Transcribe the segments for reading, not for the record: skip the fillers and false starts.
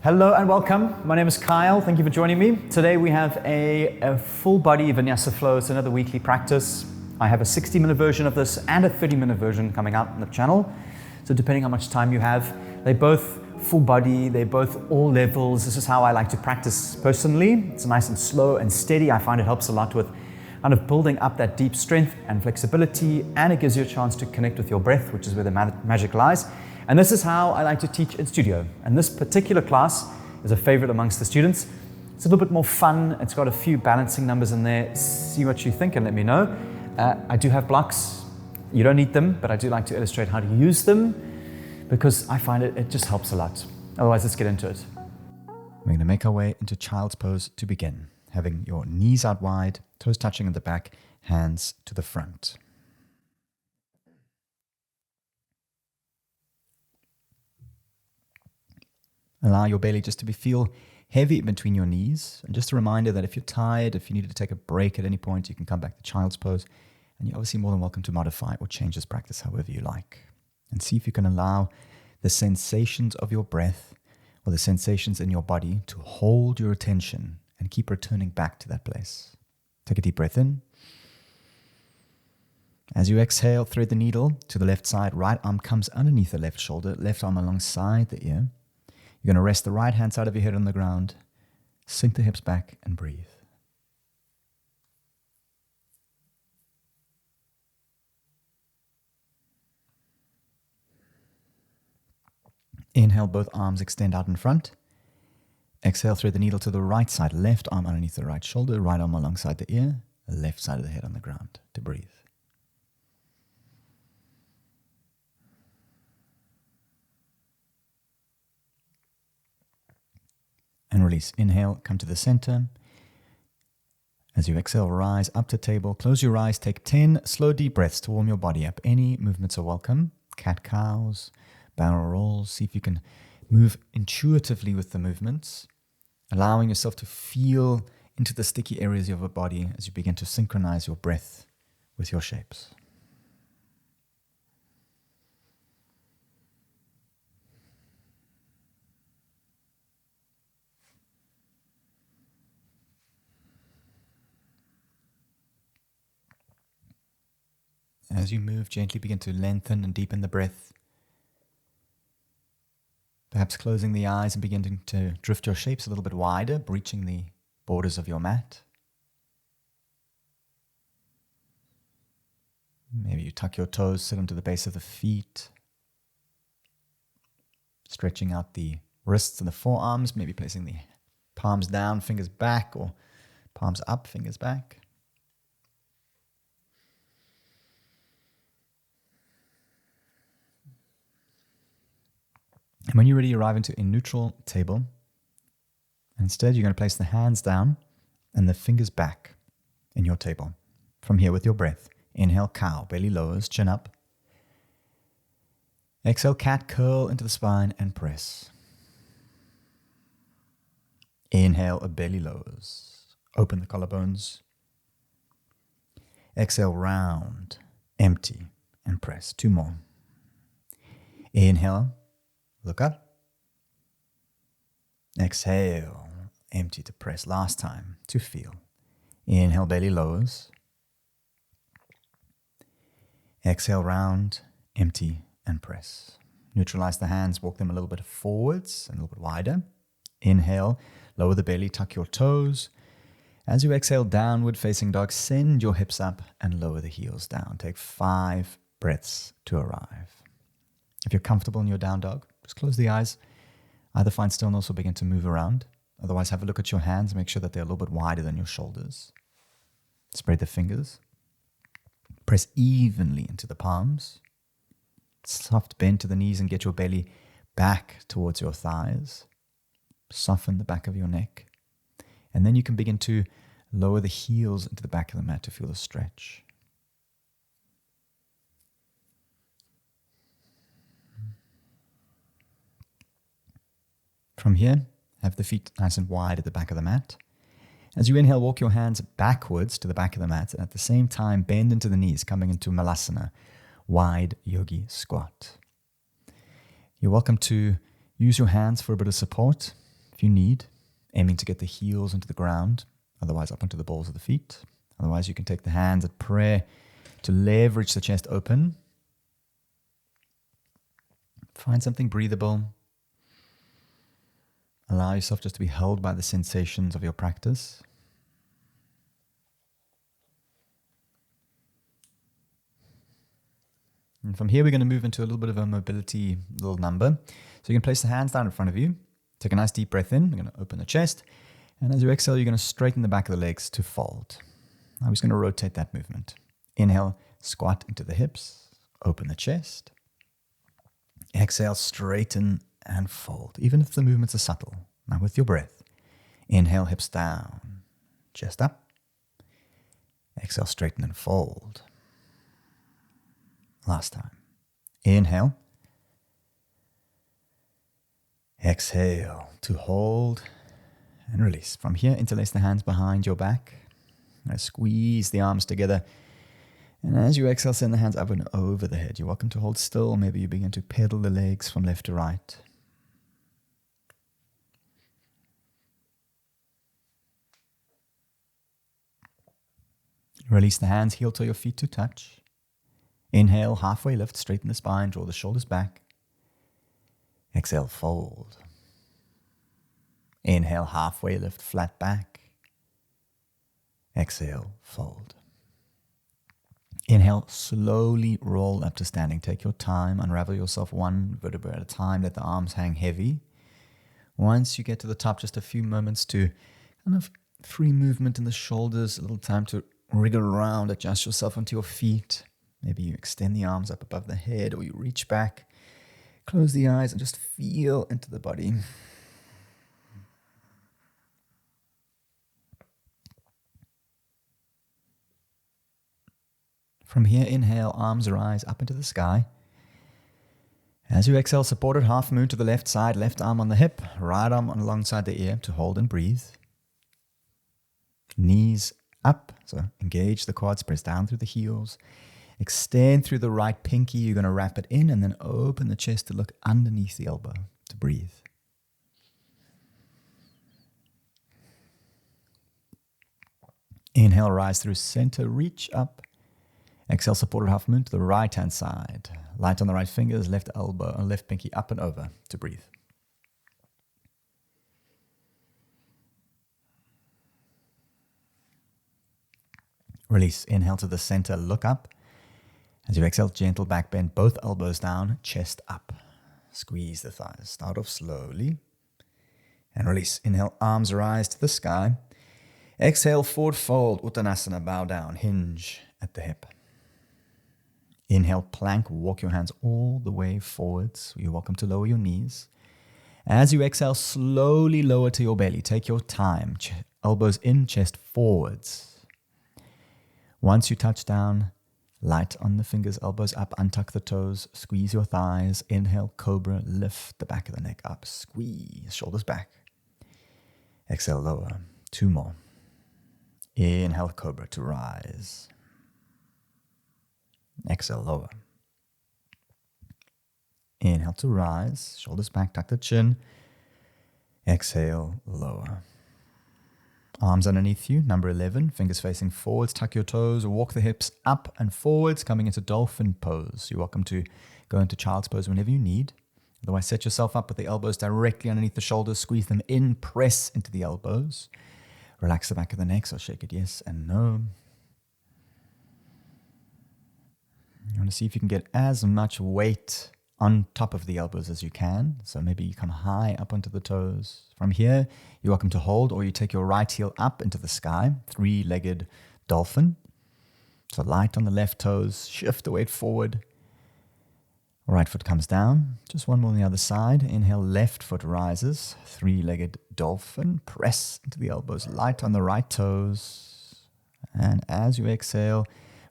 Hello and welcome. My name is Kyle. Thank you for joining me. Today we have a full body Vinyasa flow. It's another weekly practice. I have a 60-minute version of this and a 30-minute version coming out on the channel. So depending on how much time you have, they're both full body, they're both all levels. This is how I like to practice personally. It's nice and slow and steady. I find it helps a lot with kind of building up that deep strength and flexibility, and it gives you a chance to connect with your breath, which is where the magic lies. And this is how I like to teach in studio. And this particular class is a favorite amongst the students. It's a little bit more fun. It's got a few balancing numbers in there. See what you think and let me know. I do have blocks. You don't need them, but I do like to illustrate how to use them because I find it just helps a lot. Otherwise, let's get into it. We're going to make our way into child's pose to begin. Having your knees out wide, toes touching at the back, hands to the front. Allow your belly just to feel heavy between your knees. And just a reminder that if you're tired, if you need to take a break at any point, you can come back to child's pose. And you're obviously more than welcome to modify or change this practice however you like. And see if you can allow the sensations of your breath or the sensations in your body to hold your attention and keep returning back to that place. Take a deep breath in. As you exhale, thread the needle to the left side. Right arm comes underneath the left shoulder, left arm alongside the ear. You're going to rest the right hand side of your head on the ground, sink the hips back and breathe. Inhale, both arms extend out in front. Exhale, thread the needle to the right side, left arm underneath the right shoulder, right arm alongside the ear, left side of the head on the ground to breathe. And release. Inhale, come to the center. As you exhale, rise up to table. Close your eyes. Take 10 slow, deep breaths to warm your body up. Any movements are welcome. Cat-cows, barrel rolls. See if you can move intuitively with the movements, allowing yourself to feel into the sticky areas of your body as you begin to synchronize your breath with your shapes. As you move, gently begin to lengthen and deepen the breath. Perhaps closing the eyes and beginning to drift your shapes a little bit wider, breaching the borders of your mat. Maybe you tuck your toes, sit onto the base of the feet. Stretching out the wrists and the forearms, maybe placing the palms down, fingers back, or palms up, fingers back. And when you're ready, arrive into a neutral table. Instead, you're going to place the hands down and the fingers back in your table. From here with your breath. Inhale, cow, belly lowers, chin up. Exhale, cat, curl into the spine and press. Inhale, a belly lowers. Open the collarbones. Exhale, round, empty, and press. 2 more. Inhale. Look up. Exhale. Empty to press. Last time to feel. Inhale, belly lowers. Exhale, round, empty, and press. Neutralize the hands. Walk them a little bit forwards and a little bit wider. Inhale. Lower the belly. Tuck your toes. As you exhale, downward facing dog, send your hips up and lower the heels down. Take 5 breaths to arrive. If you're comfortable in your down dog, just close the eyes. Either find stillness or begin to move around. Otherwise, have a look at your hands. Make sure that they're a little bit wider than your shoulders. Spread the fingers. Press evenly into the palms. Soft bend to the knees and get your belly back towards your thighs. Soften the back of your neck. And then you can begin to lower the heels into the back of the mat to feel the stretch. From here, have the feet nice and wide at the back of the mat. As you inhale, walk your hands backwards to the back of the mat, and at the same time, bend into the knees, coming into Malasana, wide yogi squat. You're welcome to use your hands for a bit of support. if you need, aiming to get the heels into the ground, otherwise up onto the balls of the feet. Otherwise, you can take the hands at prayer to leverage the chest open. Find something breathable. Allow yourself just to be held by the sensations of your practice. And from here, we're going to move into a little bit of a mobility little number. So you can place the hands down in front of you. Take a nice deep breath in. We're going to open the chest. And as you exhale, you're going to straighten the back of the legs to fold. Now we're just going to rotate that movement. Inhale, squat into the hips. Open the chest. Exhale, straighten and fold, even if the movements are subtle. Now with your breath. Inhale, hips down. Chest up. Exhale, straighten and fold. Last time. Inhale. Exhale to hold and release. From here, interlace the hands behind your back. Now squeeze the arms together. And as you exhale, send the hands up and over the head. You're welcome to hold still. Maybe you begin to pedal the legs from left to right. Release the hands, heel to your feet to touch. Inhale, halfway lift, straighten the spine, draw the shoulders back. Exhale, fold. Inhale, halfway lift, flat back. Exhale, fold. Inhale, slowly roll up to standing. Take your time, unravel yourself one vertebra at a time, let the arms hang heavy. Once you get to the top, just a few moments to kind of free movement in the shoulders, a little time to wriggle around, adjust yourself onto your feet. Maybe you extend the arms up above the head or you reach back. Close the eyes and just feel into the body. From here, inhale, arms rise up into the sky. As you exhale, supported half moon to the left side, left arm on the hip, right arm on alongside the ear to hold and breathe. Knees up, so engage the quads, press down through the heels. Extend through the right pinky, you're going to wrap it in and then open the chest to look underneath the elbow to breathe. Inhale, rise through center, reach up. Exhale, supported half moon to the right hand side. Light on the right fingers, left elbow and left pinky up and over to breathe. Release, inhale to the center, look up. As you exhale, gentle back bend, both elbows down, chest up. Squeeze the thighs. Start off slowly. And release. Inhale, arms rise to the sky. Exhale, forward fold, Uttanasana, bow down, hinge at the hip. Inhale, plank, walk your hands all the way forwards. You're welcome to lower your knees. As you exhale, slowly lower to your belly. Take your time. Elbows in, chest forwards. Once you touch down, light on the fingers, elbows up, untuck the toes, squeeze your thighs. Inhale, cobra, lift the back of the neck up, squeeze, shoulders back. Exhale, lower. 2 more. Inhale, cobra to rise. Exhale, lower. Inhale to rise, shoulders back, tuck the chin. Exhale, lower. Arms underneath you, number 11, fingers facing forwards, tuck your toes, walk the hips up and forwards, coming into dolphin pose. You're welcome to go into child's pose whenever you need. Otherwise, set yourself up with the elbows directly underneath the shoulders, squeeze them in, press into the elbows. Relax the back of the neck, so shake it yes and no. You want to see if you can get as much weight on top of the elbows as you can. So maybe you come high up onto the toes. From here, you're welcome to hold, or you take your right heel up into the sky, 3-legged dolphin. So light on the left toes, shift the weight forward. Right foot comes down. Just one more on the other side. Inhale, left foot rises, 3-legged dolphin. Press into the elbows, light on the right toes. And as you exhale,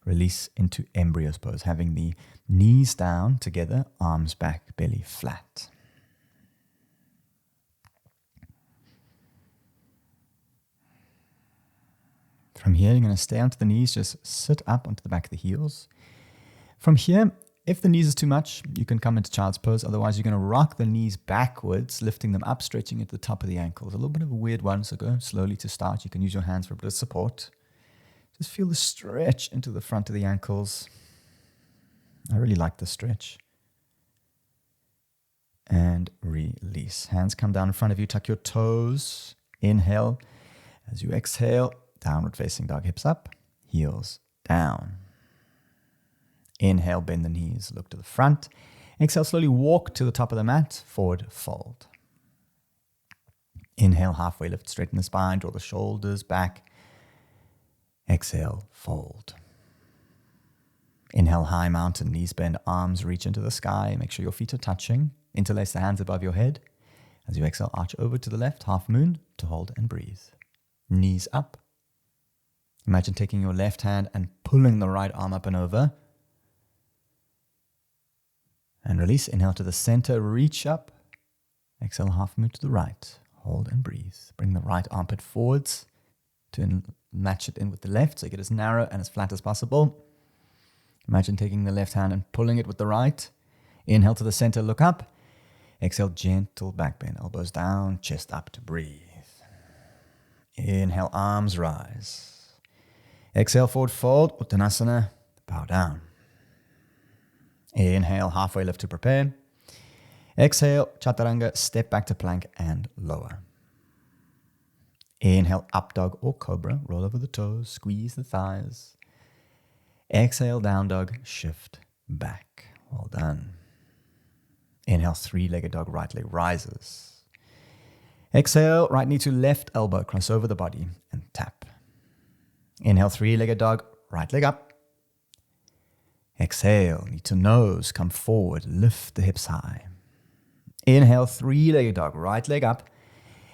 release into embryo's pose, having the knees down together, arms back, belly flat. From here, you're going to stay onto the knees, just sit up onto the back of the heels. From here, If the knees is too much, you can come into child's pose. Otherwise, you're going to rock the knees backwards, lifting them up, stretching at the top of the ankles. A little bit of a weird one, so go slowly to start. You can use your hands for a bit of support. Just feel the stretch into the front of the ankles. I really like the stretch. And release. Hands come down in front of you. Tuck your toes. Inhale. As you exhale, downward facing dog, hips up, heels down. Inhale, bend the knees, look to the front. Exhale, slowly walk to the top of the mat, forward fold. Inhale, halfway lift, straighten the spine, draw the shoulders back. Exhale, fold. Inhale, high mountain, knees bend, arms reach into the sky. Make sure your feet are touching. Interlace the hands above your head. As you exhale, arch over to the left, half moon, to hold and breathe. Knees up. Imagine taking your left hand and pulling the right arm up and over. And release. Inhale to the center, reach up. Exhale, half moon to the right. Hold and breathe. Bring the right armpit forwards to match it in with the left, so you get as narrow and as flat as possible. Imagine taking the left hand and pulling it with the right. Inhale to the center, look up. Exhale, gentle back bend, elbows down, chest up to breathe. Inhale, arms rise. Exhale, forward fold, Uttanasana, bow down. Inhale, halfway lift to prepare. Exhale, Chaturanga, step back to plank and lower. Inhale, up dog or cobra, roll over the toes, squeeze the thighs. Exhale, down dog, shift back. Well done. Inhale, three-legged dog, right leg rises. Exhale, right knee to left elbow, cross over the body and tap. Inhale, three-legged dog, right leg up. Exhale, knee to nose, come forward, lift the hips high. Inhale, three-legged dog, right leg up.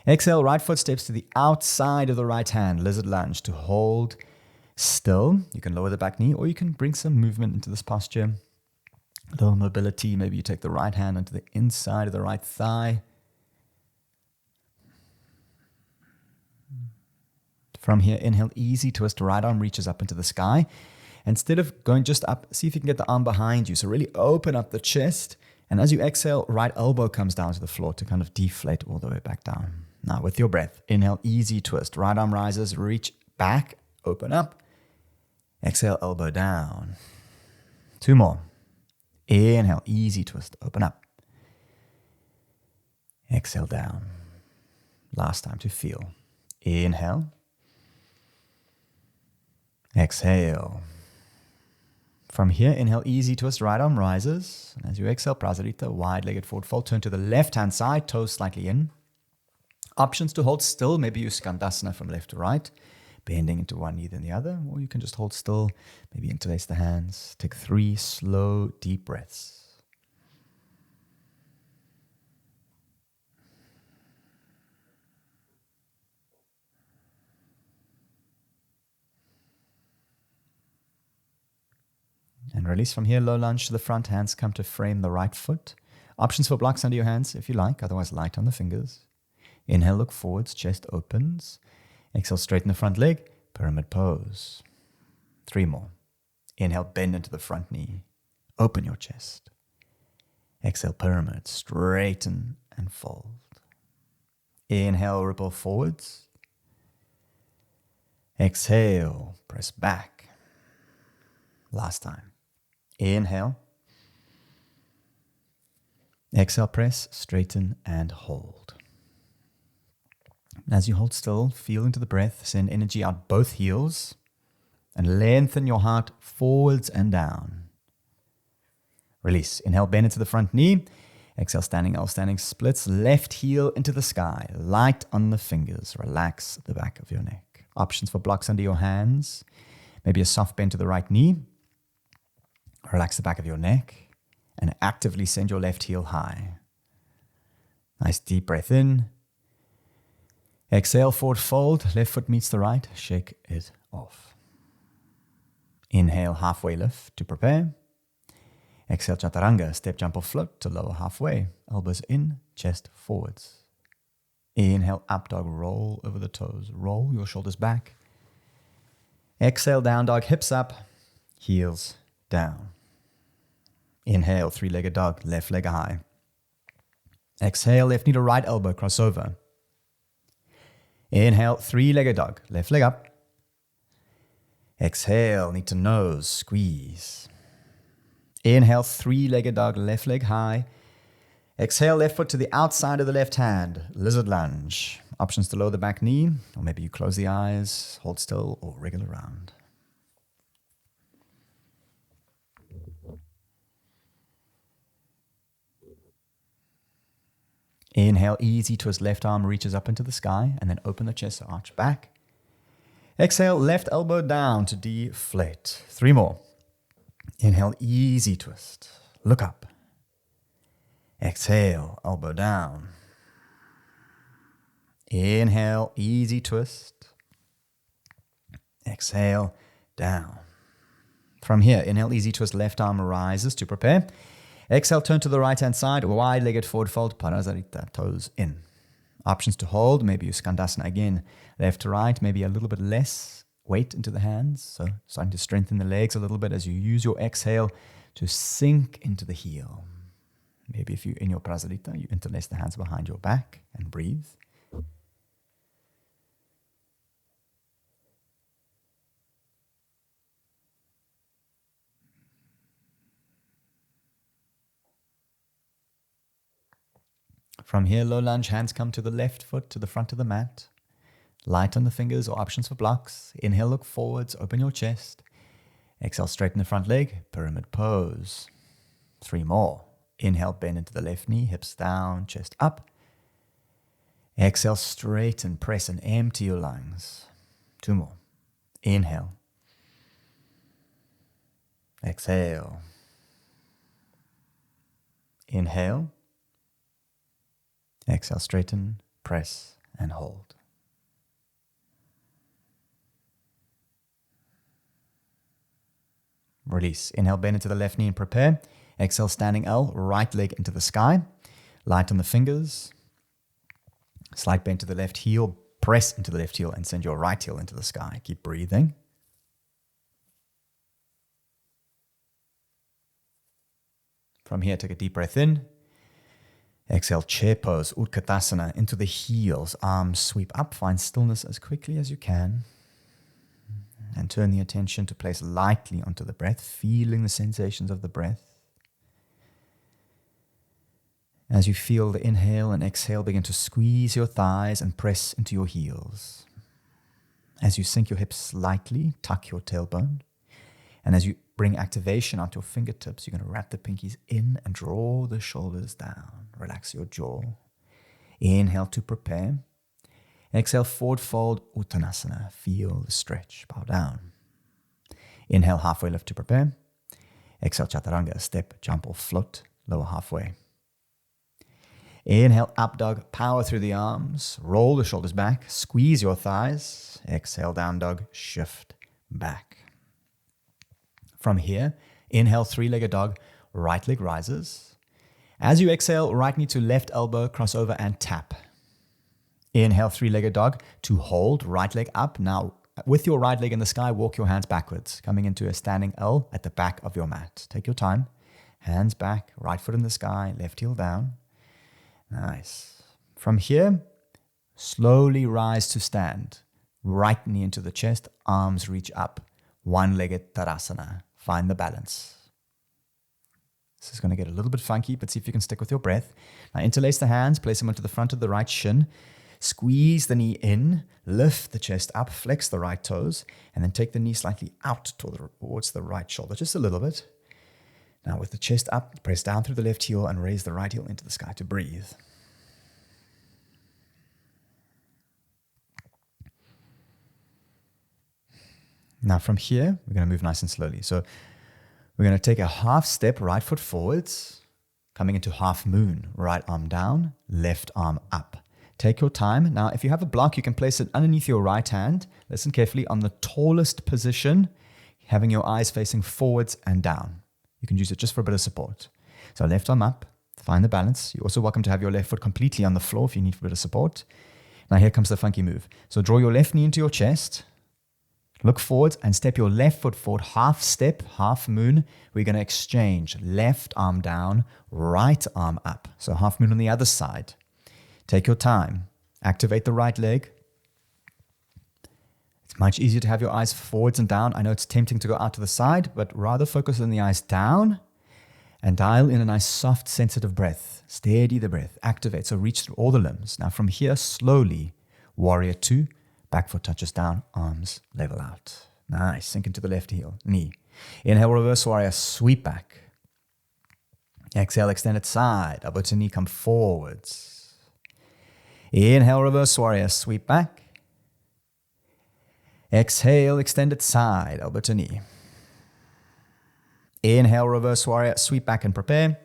Exhale, right foot steps to the outside of the right hand, lizard lunge to hold still. You can lower the back knee or you can bring some movement into this posture. A little mobility, maybe you take the right hand onto the inside of the right thigh. From here, inhale, easy twist, right arm reaches up into the sky. Instead of going just up, see if you can get the arm behind you. So really open up the chest. And as you exhale, right elbow comes down to the floor to kind of deflate all the way back down. Now with your breath, inhale, easy twist. Right arm rises, reach back, open up. Exhale, elbow down. Two more. Inhale, easy twist, open up. Exhale, down. Last time to feel. Inhale. Exhale. From here, inhale, easy twist, right arm rises. And as you exhale, Prasarita, wide-legged forward fold. Turn to the left-hand side, toes slightly in. Options to hold still, maybe use Skandasana from left to right, bending into one knee then the other, or you can just hold still, maybe interlace the hands. Take 3 slow, deep breaths. And release from here, low lunge to the front, hands come to frame the right foot. Options for blocks under your hands if you like, otherwise light on the fingers. Inhale, look forwards, chest opens. Exhale, straighten the front leg, pyramid pose. 3 more. Inhale, bend into the front knee. Open your chest. Exhale, pyramid, straighten and fold. Inhale, ripple forwards. Exhale, press back. Last time. Inhale. Exhale, press, straighten, and hold. As you hold still, feel into the breath, send energy out both heels, and lengthen your heart forwards and down. Release. Inhale, bend into the front knee. Exhale, standing L, standing splits, left heel into the sky, light on the fingers. Relax the back of your neck. Options for blocks under your hands. Maybe a soft bend to the right knee. Relax the back of your neck and actively send your left heel high. Nice deep breath in. Exhale, forward fold. Left foot meets the right. Shake it off. Inhale, halfway lift to prepare. Exhale, Chaturanga. Step, jump or float to lower halfway. Elbows in, chest forwards. Inhale, up dog. Roll over the toes. Roll your shoulders back. Exhale, down dog. Hips up. Heels down. Inhale, three-legged dog, left leg high. Exhale, left knee to right elbow, cross over. Inhale, three-legged dog, left leg up. Exhale, knee to nose, squeeze. Inhale, three-legged dog, left leg high. Exhale, left foot to the outside of the left hand, lizard lunge. Options to lower the back knee, or maybe you close the eyes, hold still, or wriggle around. Inhale, easy twist, left arm reaches up into the sky, and then open the chest, arch back. Exhale, left elbow down to deflate. 3 more. Inhale, easy twist, look up. Exhale, elbow down. Inhale, easy twist. Exhale, down. From here, inhale, easy twist, left arm rises to prepare. Exhale, turn to the right-hand side, wide-legged forward fold, Parasarita, toes in. Options to hold, maybe you Skandasana again, left to right, maybe a little bit less weight into the hands. So starting to strengthen the legs a little bit as you use your exhale to sink into the heel. Maybe if you, in your Prasarita, you interlace the hands behind your back and breathe. From here, low lunge, hands come to the left foot, to the front of the mat. Light on the fingers or options for blocks. Inhale, look forwards, open your chest. Exhale, straighten the front leg, pyramid pose. 3 more. Inhale, bend into the left knee, hips down, chest up. Exhale, straighten, press and empty your lungs. 2 more. Inhale. Exhale. Inhale. Exhale, straighten, press and hold. Release. Inhale, bend into the left knee and prepare. Exhale, standing L, right leg into the sky. Light on the fingers. Slight bend to the left heel. Press into the left heel and send your right heel into the sky. Keep breathing. From here, take a deep breath in. Exhale, chair pose, Utkatasana, into the heels. Arms sweep up. Find stillness as quickly as you can. And turn the attention to place lightly onto the breath, feeling the sensations of the breath. As you feel the inhale and exhale, begin to squeeze your thighs and press into your heels. As you sink your hips slightly, tuck your tailbone. And as you bring activation onto your fingertips, you're going to wrap the pinkies in and draw the shoulders down. Relax your jaw. Inhale to prepare. Exhale, forward fold, Uttanasana. Feel the stretch, bow down. Inhale, halfway lift to prepare. Exhale, Chaturanga, step, jump or float, lower halfway. Inhale, up dog, power through the arms, roll the shoulders back, squeeze your thighs. Exhale, down dog, shift back. From here, inhale, three-legged dog, right leg rises. As you exhale, right knee to left elbow, cross over and tap. Inhale, three-legged dog to hold, right leg up. Now, with your right leg in the sky, walk your hands backwards, coming into a standing L at the back of your mat. Take your time. Hands back, right foot in the sky, left heel down. Nice. From here, slowly rise to stand. Right knee into the chest, arms reach up. One-legged Tadasana. Find the balance. This is going to get a little bit funky, but see if you can stick with your breath. Now, interlace the hands, place them onto the front of the right shin. Squeeze the knee in, lift the chest up, flex the right toes, and then take the knee slightly out towards the right shoulder, just a little bit. Now with the chest up, press down through the left heel and raise the right heel into the sky to breathe. Now from here, we're going to move nice and slowly. So we're going to take a half step, right foot forwards, coming into half moon, right arm down, left arm up. Take your time. Now, if you have a block, you can place it underneath your right hand. Listen carefully, on the tallest position, having your eyes facing forwards and down. You can use it just for a bit of support. So left arm up, find the balance. You're also welcome to have your left foot completely on the floor if you need a bit of support. Now here comes the funky move. So draw your left knee into your chest. Look forwards and step your left foot forward, half step, half moon. We're going to exchange left arm down, right arm up. So half moon on the other side. Take your time. Activate the right leg. It's much easier to have your eyes forwards and down. I know it's tempting to go out to the side, but rather focus on the eyes down and dial in a nice, soft, sensitive breath. Steady the breath. Activate. So reach through all the limbs. Now from here, slowly, warrior 2. Back foot touches down, arms level out. Nice. Sink into the left heel, knee. Inhale, reverse warrior, sweep back. Exhale, extended side. Elbow to knee, come forwards. Inhale, reverse warrior, sweep back. Exhale, extended side, elbow to knee. Inhale, reverse warrior, sweep back and prepare.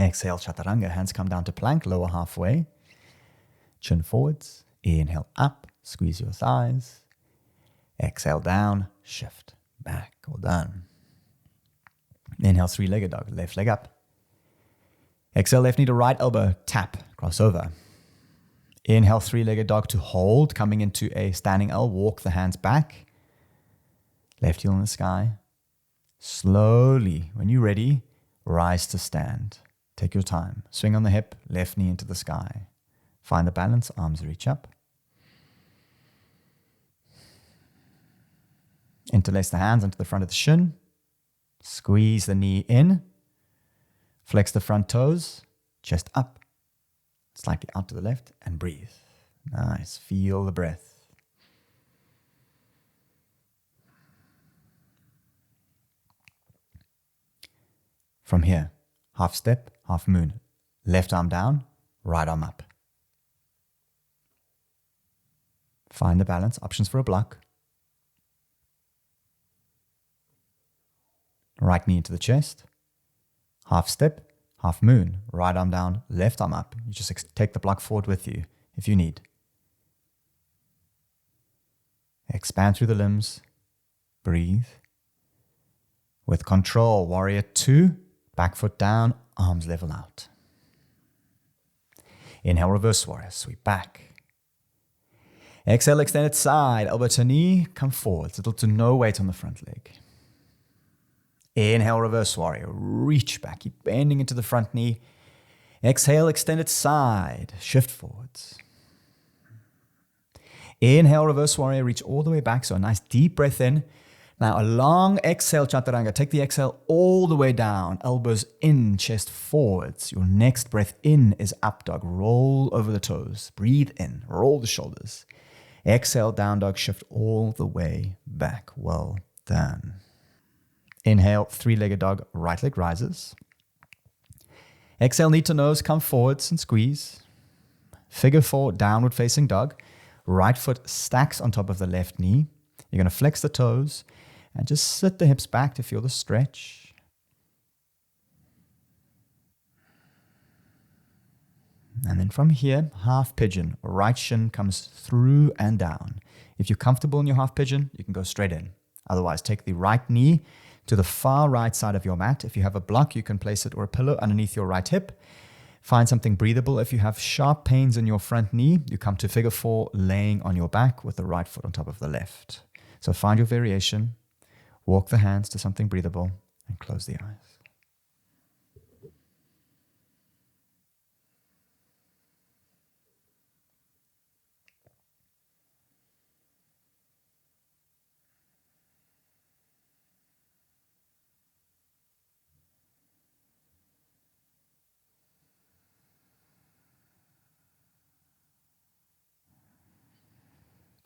Exhale, chaturanga, hands come down to plank, lower halfway. Chin forwards. Inhale, up. Squeeze your thighs. Exhale down, shift, back, all done. Inhale, three-legged dog, left leg up. Exhale, left knee to right elbow, tap, cross over. Inhale, three-legged dog to hold, coming into a standing L, walk the hands back. Left heel in the sky. Slowly, when you're ready, rise to stand. Take your time. Swing on the hip, left knee into the sky. Find the balance, arms reach up. Interlace the hands into the front of the shin. Squeeze the knee in. Flex the front toes. Chest up. Slightly out to the left and breathe. Nice. Feel the breath. From here, half step, half moon. Left arm down, right arm up. Find the balance. Options for a block. Right knee into the chest. Half step, half moon. Right arm down, left arm up. You just take the block forward with you if you need. Expand through the limbs. Breathe. With control, warrior 2. Back foot down, arms level out. Inhale, reverse warrior. Sweep back. Exhale, extended side. Elbow to knee, come forward. Little to no weight on the front leg. Inhale, reverse warrior. Reach back. Keep bending into the front knee. Exhale, extended side. Shift forwards. Inhale, reverse warrior. Reach all the way back. So a nice deep breath in. Now a long exhale, chaturanga. Take the exhale all the way down. Elbows in, chest forwards. Your next breath in is up dog. Roll over the toes. Breathe in. Roll the shoulders. Exhale, down dog. Shift all the way back. Well done. Inhale, three-legged dog, right leg rises. Exhale, knee to nose, come forwards and squeeze. Figure 4, downward facing dog. Right foot stacks on top of the left knee. You're going to flex the toes and just sit the hips back to feel the stretch. And then from here, half pigeon. Right shin comes through and down. If you're comfortable in your half pigeon, you can go straight in. Otherwise, take the right knee to the far right side of your mat. If you have a block, you can place it or a pillow underneath your right hip. Find something breathable. If you have sharp pains in your front knee, you come to figure 4, laying on your back with the right foot on top of the left. So find your variation, walk the hands to something breathable, and close the eyes.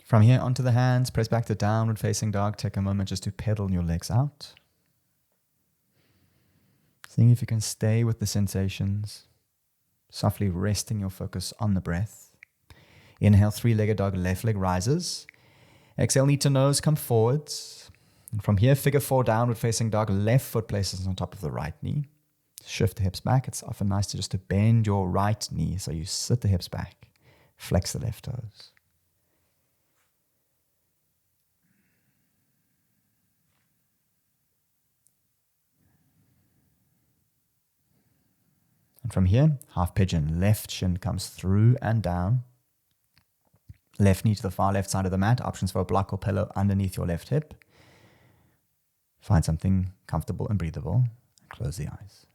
From here onto the hands, press back to downward facing dog. Take a moment just to pedal your legs out. Seeing if you can stay with the sensations. Softly resting your focus on the breath. Inhale, three-legged dog, left leg rises. Exhale, knee to nose, come forwards. And from here, figure 4, downward facing dog, left foot places on top of the right knee. Shift the hips back. It's often nice to bend your right knee. So you sit the hips back. Flex the left toes. And from here, half pigeon, left shin comes through and down. Left knee to the far left side of the mat. Options for a block or pillow underneath your left hip. Find something comfortable and breathable. Close the eyes.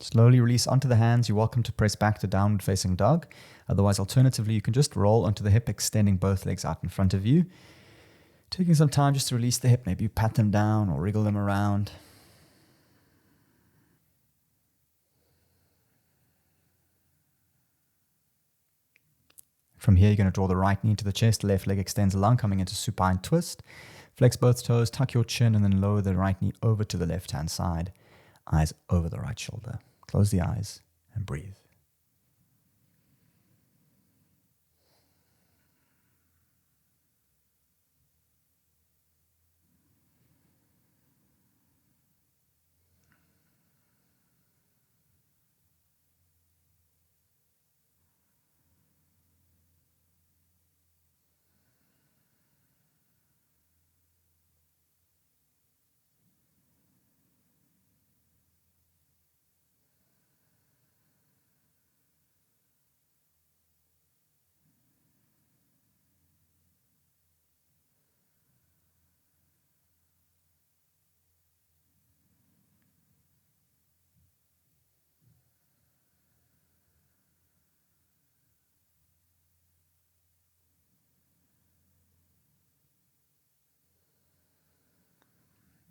Slowly release onto the hands. You're welcome to press back to downward facing dog. Otherwise, alternatively, you can just roll onto the hip, extending both legs out in front of you. Taking some time just to release the hip. Maybe you pat them down or wriggle them around. From here, you're going to draw the right knee to the chest. Left leg extends along, coming into supine twist. Flex both toes, tuck your chin, and then lower the right knee over to the left-hand side. Eyes over the right shoulder. Close the eyes and breathe.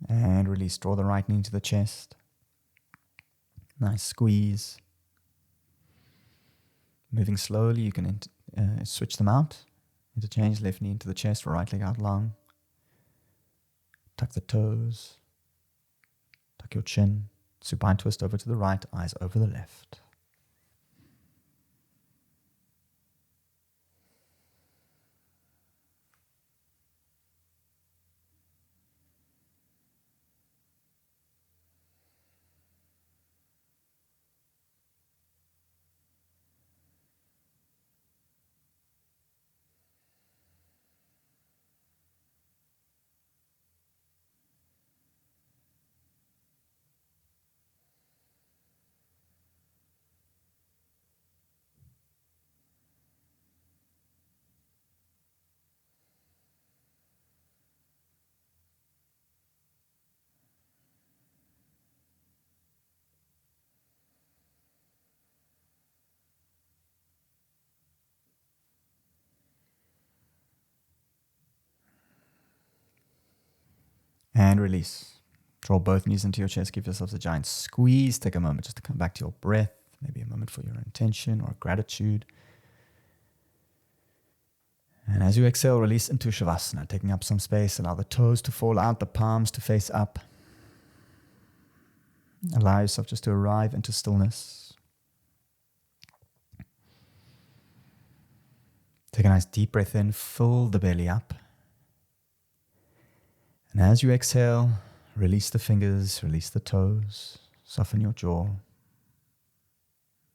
And release. Draw the right knee to the chest. Nice squeeze. Moving slowly, you can switch them out. Interchange left knee into the chest, right leg out long. Tuck the toes. Tuck your chin. Supine twist over to the right, eyes over the left. And release. Draw both knees into your chest. Give yourselves a giant squeeze. Take a moment just to come back to your breath. Maybe a moment for your intention or gratitude. And as you exhale, release into Shavasana, taking up some space. Allow the toes to fall out, the palms to face up. Allow yourself just to arrive into stillness. Take a nice deep breath in, fill the belly up. And as you exhale, release the fingers, release the toes, soften your jaw.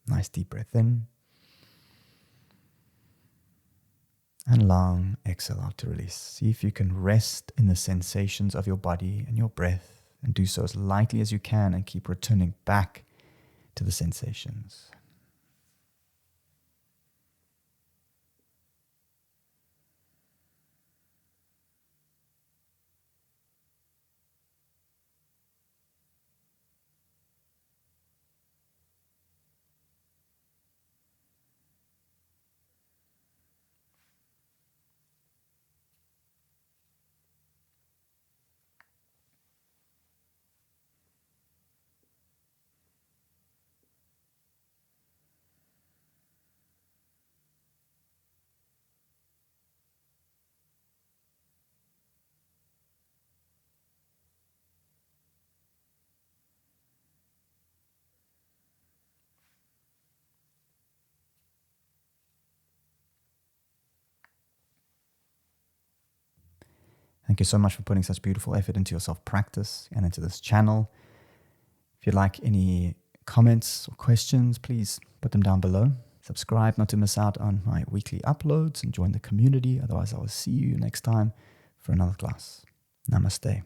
Nice deep breath in. And long exhale out to release. See if you can rest in the sensations of your body and your breath, and do so as lightly as you can, and keep returning back to the sensations. Thank you so much for putting such beautiful effort into your self-practice and into this channel. If you'd like any comments or questions, please put them down below. Subscribe not to miss out on my weekly uploads and join the community. Otherwise, I will see you next time for another class. Namaste.